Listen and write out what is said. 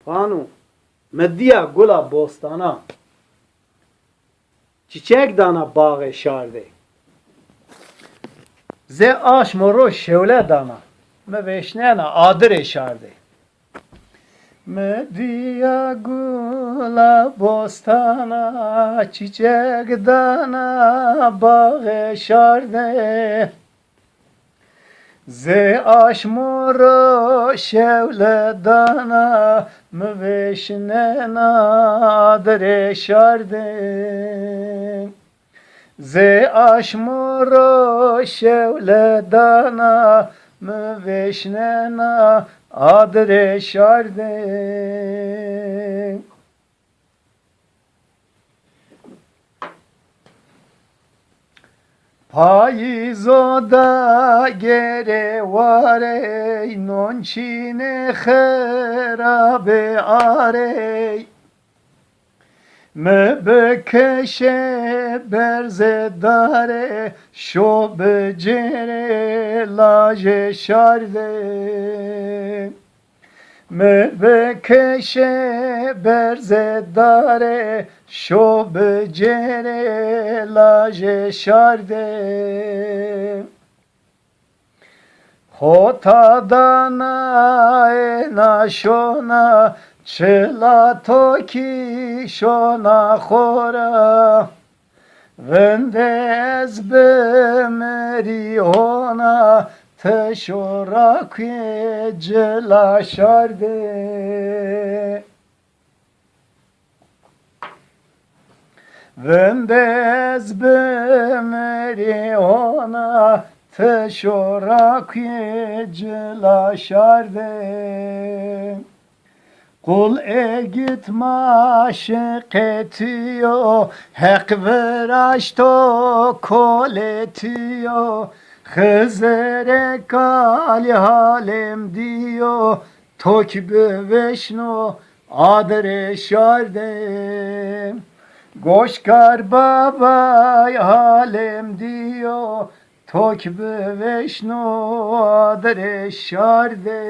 Panu Medya gula bostana çiçek dana bağı şardı. Ze aşmoro şevle dana me veşnena adır eşardı. Medya gula bostana çiçek dana bağı şardı. Ze aşmoro şevle dana mı veşnena dere şarde. Ze aşmoro şevle dana mı veşnena adre şarde. Payizo da gere vare non çine kherabe are me bekeşe berze dare şo becere laje şarde me bekeşe berze dare şo becere laje şarde hota dana ena şona çela toki şona khora vende ezbe meri ona teşora kye cela şarde Vendez bemeri ona teşora kye cela şarde Kul git maşık etiyor hak veraşto kol etiyor Hızere kal halem diyor tok beveşno adre şarde Goşkar babay halem diyor tok beveşno adre şarde